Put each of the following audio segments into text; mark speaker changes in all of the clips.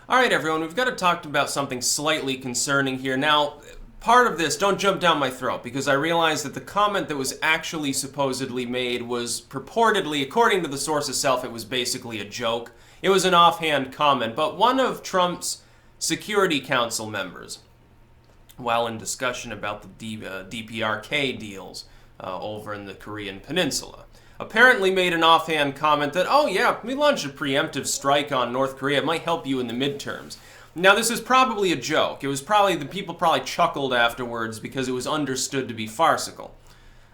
Speaker 1: Alright everyone, we've got to talk about something slightly concerning here. Now, part of this, don't jump down my throat, because I realize that the comment that was actually supposedly made was purportedly, according to the source itself, it was basically a joke. It was an offhand comment, but one of Trump's Security Council members, while in discussion about the DPRK deals over in the Korean Peninsula, apparently made an offhand comment that, oh yeah, we launched a preemptive strike on North Korea. It might help you in the midterms. Now, this is probably a joke. It was probably, the people probably chuckled afterwards because it was understood to be farcical.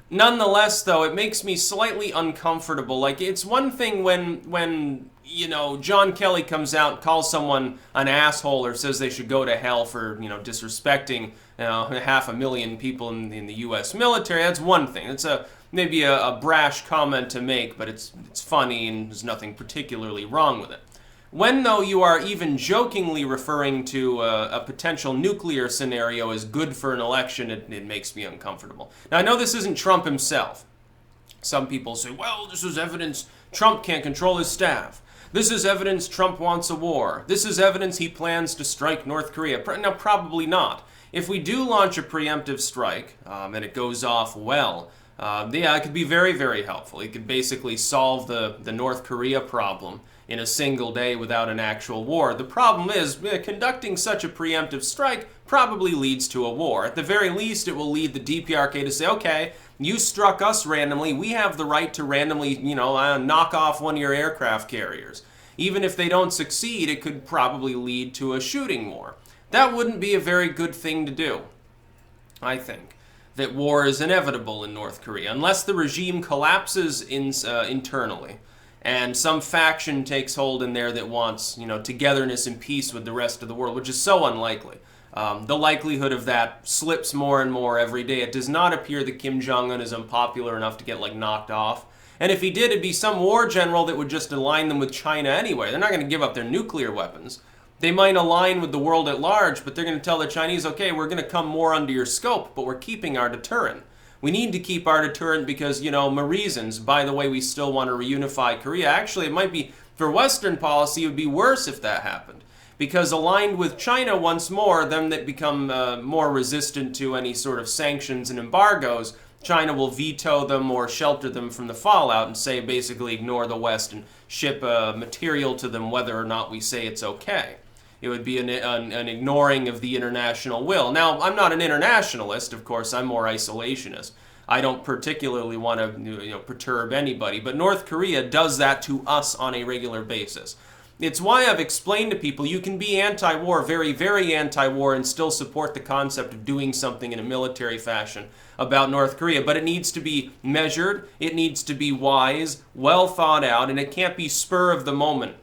Speaker 1: Nonetheless, though, it makes me slightly uncomfortable. Like, it's one thing when you know, John Kelly comes out and calls someone an asshole or says they should go to hell for, disrespecting, 500,000 people in the U.S. military. That's one thing. It's maybe a brash comment to make, but it's funny and there's nothing particularly wrong with it. When, though, you are even jokingly referring to a potential nuclear scenario as good for an election, it makes me uncomfortable. Now, I know this isn't Trump himself. Some people say, well, this is evidence Trump can't control his staff. This is evidence Trump wants a war. This is evidence he plans to strike North Korea. Now, probably not. If we do launch a preemptive strike, and it goes off well, it could be very, very helpful. It could basically solve the North Korea problem in a single day without an actual war. The problem is, conducting such a preemptive strike probably leads to a war. At the very least, it will lead the DPRK to say, okay, you struck us randomly, we have the right to randomly, knock off one of your aircraft carriers. Even if they don't succeed, it could probably lead to a shooting war. That wouldn't be a very good thing to do, I think. That war is inevitable in North Korea, unless the regime collapses internally and some faction takes hold in there that wants, togetherness and peace with the rest of the world, which is so unlikely. The likelihood of that slips more and more every day. It does not appear that Kim Jong-un is unpopular enough to get, knocked off. And if he did, it'd be some war general that would just align them with China anyway. They're not going to give up their nuclear weapons. They might align with the world at large, but they're going to tell the Chinese, okay, we're going to come more under your scope, but we're keeping our deterrent. We need to keep our deterrent because, reasons. By the way, we still want to reunify Korea. Actually, it might be, for Western policy, it would be worse if that happened. Because aligned with China once more, then that become more resistant to any sort of sanctions and embargoes, China will veto them or shelter them from the fallout and say basically ignore the West and ship material to them whether or not we say it's okay. It would be an ignoring of the international will. Now, I'm not an internationalist, of course, I'm more isolationist. I don't particularly want to perturb anybody, but North Korea does that to us on a regular basis. It's why I've explained to people you can be anti-war, very, very anti-war, and still support the concept of doing something in a military fashion about North Korea. But it needs to be measured, it needs to be wise, well thought out, and it can't be spur of the moment.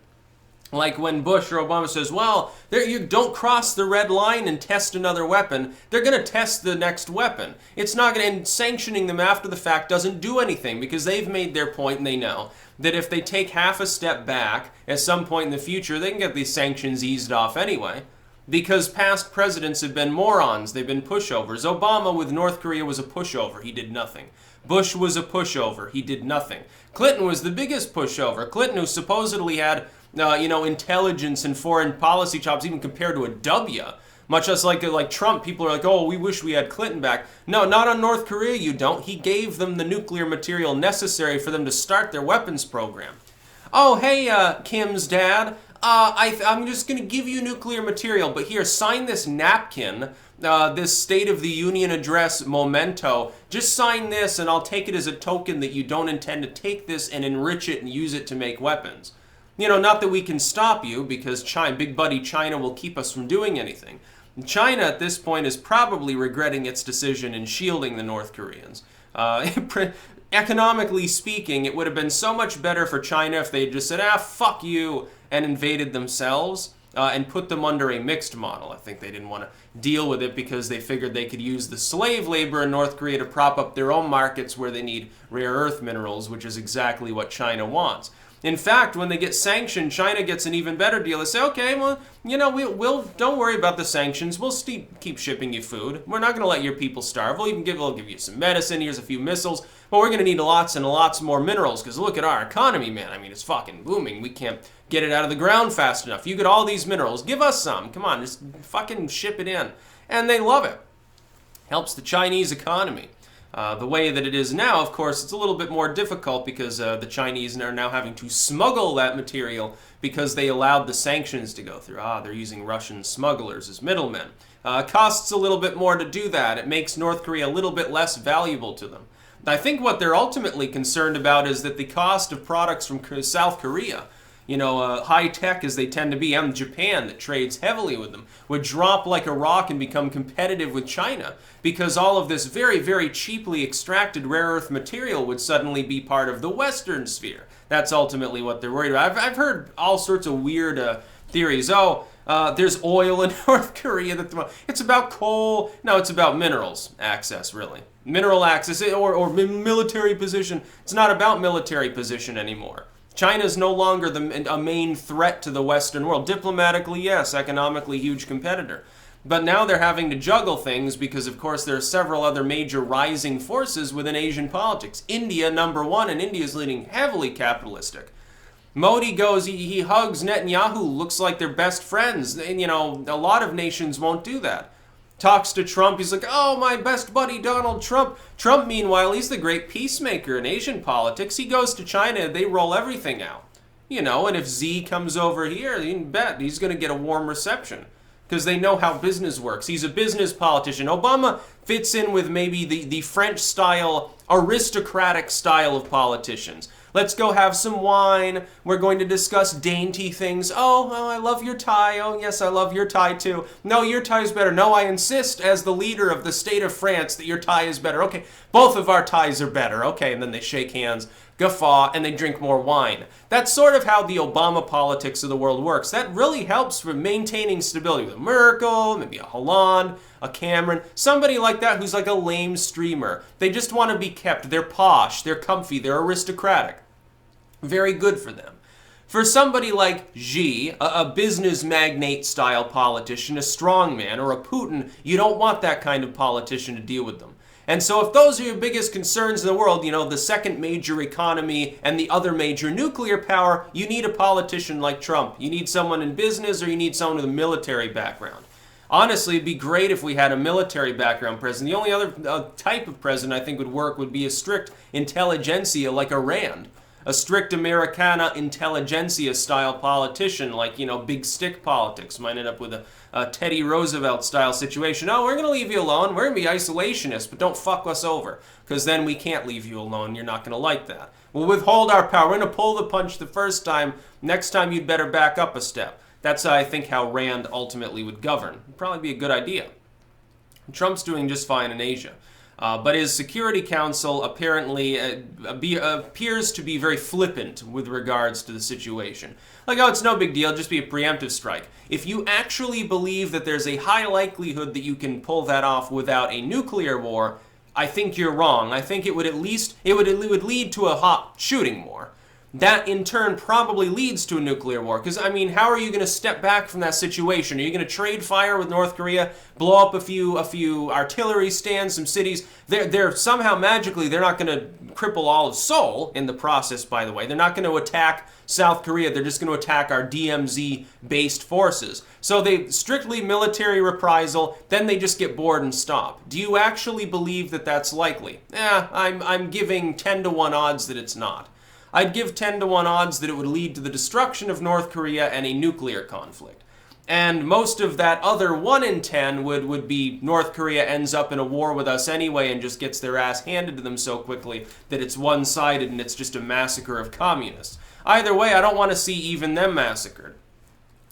Speaker 1: Like when Bush or Obama says, well, you don't cross the red line and test another weapon. They're going to test the next weapon. It's not going to, and sanctioning them after the fact doesn't do anything because they've made their point and they know that if they take half a step back at some point in the future, they can get these sanctions eased off anyway. Because past presidents have been morons, they've been pushovers. Obama with North Korea was a pushover, he did nothing. Bush was a pushover, he did nothing. Clinton was the biggest pushover. Clinton, who supposedly had intelligence and foreign policy chops even compared to a W. Much less like Trump, people are like, oh, we wish we had Clinton back. No, not on North Korea you don't. He gave them the nuclear material necessary for them to start their weapons program. Oh, hey, Kim's dad, I'm just going to give you nuclear material, but here, sign this napkin, this State of the Union address memento. Just sign this and I'll take it as a token that you don't intend to take this and enrich it and use it to make weapons. Not that we can stop you, because big buddy China will keep us from doing anything. China, at this point, is probably regretting its decision in shielding the North Koreans. Economically speaking, it would have been so much better for China if they had just said, fuck you, and invaded themselves, and put them under a mixed model. I think they didn't want to deal with it because they figured they could use the slave labor in North Korea to prop up their own markets where they need rare earth minerals, which is exactly what China wants. In fact, when they get sanctioned, China gets an even better deal. They say, okay, well, we'll don't worry about the sanctions. We'll keep shipping you food. We're not going to let your people starve. We'll give you some medicine. Here's a few missiles. But we're going to need lots and lots more minerals because look at our economy, man. I mean, it's fucking booming. We can't get it out of the ground fast enough. You get all these minerals. Give us some. Come on, just fucking ship it in. And they love it. Helps the Chinese economy. The way that it is now, of course, it's a little bit more difficult because the Chinese are now having to smuggle that material because they allowed the sanctions to go through. They're using Russian smugglers as middlemen. Costs a little bit more to do that. It makes North Korea a little bit less valuable to them. I think what they're ultimately concerned about is that the cost of products from South Korea, high tech as they tend to be, and Japan that trades heavily with them, would drop like a rock and become competitive with China because all of this very, very cheaply extracted rare earth material would suddenly be part of the Western sphere. That's ultimately what they're worried about. I've heard all sorts of weird theories. There's oil in North Korea. It's about coal. No, it's about minerals access, really. Mineral access or military position. It's not about military position anymore. China's no longer a main threat to the Western world. Diplomatically, yes. Economically, huge competitor. But now they're having to juggle things because, of course, there are several other major rising forces within Asian politics. India, number one, and India's leading heavily capitalistic. Modi goes, he hugs Netanyahu, looks like they're best friends. And, a lot of nations won't do that. Talks to Trump, he's like, oh, my best buddy Donald Trump. Trump, meanwhile, he's the great peacemaker in Asian politics. He goes to China, they roll everything out. And if Xi comes over here, you can bet he's going to get a warm reception because they know how business works. He's a business politician. Obama fits in with maybe the French-style, aristocratic style of politicians. Let's go have some wine. We're going to discuss dainty things. Oh, I love your tie. Oh, yes, I love your tie too. No, your tie is better. No, I insist as the leader of the state of France that your tie is better. Okay, both of our ties are better. Okay, and then they shake hands, guffaw, and they drink more wine. That's sort of how the Obama politics of the world works. That really helps for maintaining stability with Merkel, maybe a Hollande, a Cameron, somebody like that who's like a lame streamer. They just want to be kept. They're posh, they're comfy, they're aristocratic. Very good for them. For somebody like Xi, a business magnate style politician, a strongman, or a Putin, you don't want that kind of politician to deal with them. And so if those are your biggest concerns in the world, the second major economy and the other major nuclear power, you need a politician like Trump. You need someone in business or you need someone with a military background. Honestly, it'd be great if we had a military background president. The only other type of president I think would work would be a strict intelligentsia like a Rand. A strict Americana intelligentsia style politician like, big stick politics. Might end up with a Teddy Roosevelt style situation. Oh, we're going to leave you alone. We're going to be isolationists, but don't fuck us over. Because then we can't leave you alone. You're not going to like that. We'll withhold our power. We're going to pull the punch the first time. Next time you'd better back up a step. That's, I think, how Rand ultimately would govern. It'd probably be a good idea. Trump's doing just fine in Asia. But his Security Council apparently appears to be very flippant with regards to the situation. Like, oh, it's no big deal, just be a preemptive strike. If you actually believe that there's a high likelihood that you can pull that off without a nuclear war, I think you're wrong. I think it would lead to a hot shooting war. That, in turn, probably leads to a nuclear war. Because, how are you going to step back from that situation? Are you going to trade fire with North Korea, blow up a few artillery stands, some cities? They're somehow magically, they're not going to cripple all of Seoul in the process, by the way. They're not going to attack South Korea. They're just going to attack our DMZ-based forces. So they strictly military reprisal, then they just get bored and stop. Do you actually believe that that's likely? I'm giving 10 to 1 odds that it's not. I'd give 10 to 1 odds that it would lead to the destruction of North Korea and a nuclear conflict. And most of that other 1 in 10 would be North Korea ends up in a war with us anyway and just gets their ass handed to them so quickly that it's one-sided and it's just a massacre of communists. Either way, I don't want to see even them massacred.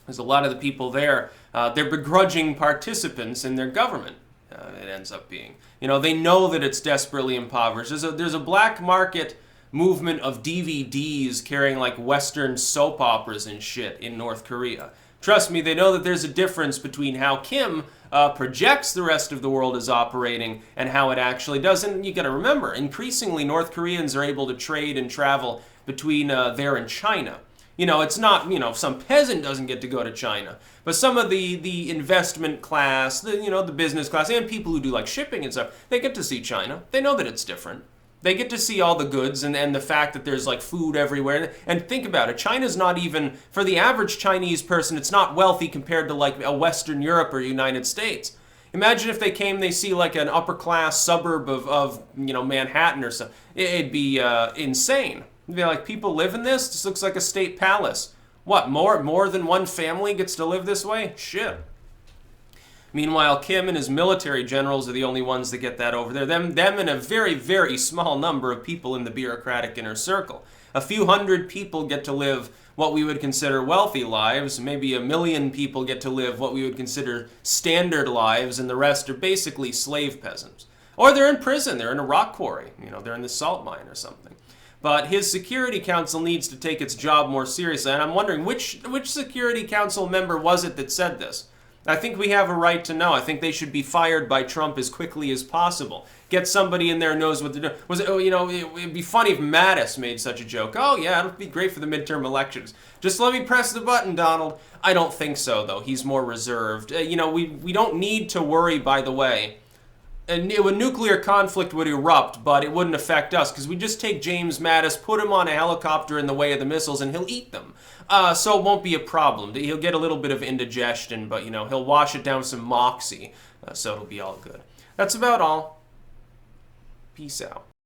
Speaker 1: There's a lot of the people there, they're begrudging participants in their government, it ends up being. They know that it's desperately impoverished. There's a black market movement of DVDs carrying like Western soap operas and shit in North Korea. Trust me, they know that there's a difference between how Kim projects the rest of the world as operating and how it actually does. And you gotta remember, increasingly North Koreans are able to trade and travel between there and China. It's not, some peasant doesn't get to go to China, but some of the investment class, the business class, and people who do like shipping and stuff, they get to see China. They know that it's different. They get to see all the goods and the fact that there's like food everywhere. And think about it, China's not even, for the average Chinese person, it's not wealthy compared to like a Western Europe or United States. Imagine if they came, they see like an upper class suburb of Manhattan or something. It'd be insane. It'd be like, people live in this? This looks like a state palace. What, more than one family gets to live this way? Shit. Meanwhile, Kim and his military generals are the only ones that get that over there. Them and a very, very small number of people in the bureaucratic inner circle. A few hundred people get to live what we would consider wealthy lives. Maybe 1 million people get to live what we would consider standard lives, and the rest are basically slave peasants. Or they're in prison. They're in a rock quarry. They're in the salt mine or something. But his Security Council needs to take its job more seriously. And I'm wondering, which Security Council member was it that said this? I think we have a right to know. I think they should be fired by Trump as quickly as possible. Get somebody in there who knows what they're doing. It'd be funny if Mattis made such a joke. Oh, yeah, it'll be great for the midterm elections. Just let me press the button, Donald. I don't think so, though. He's more reserved. We don't need to worry, by the way. A nuclear conflict would erupt, but it wouldn't affect us, because we just take James Mattis, put him on a helicopter in the way of the missiles, and he'll eat them. So it won't be a problem. He'll get a little bit of indigestion, but, he'll wash it down with some Moxie, so it'll be all good. That's about all. Peace out.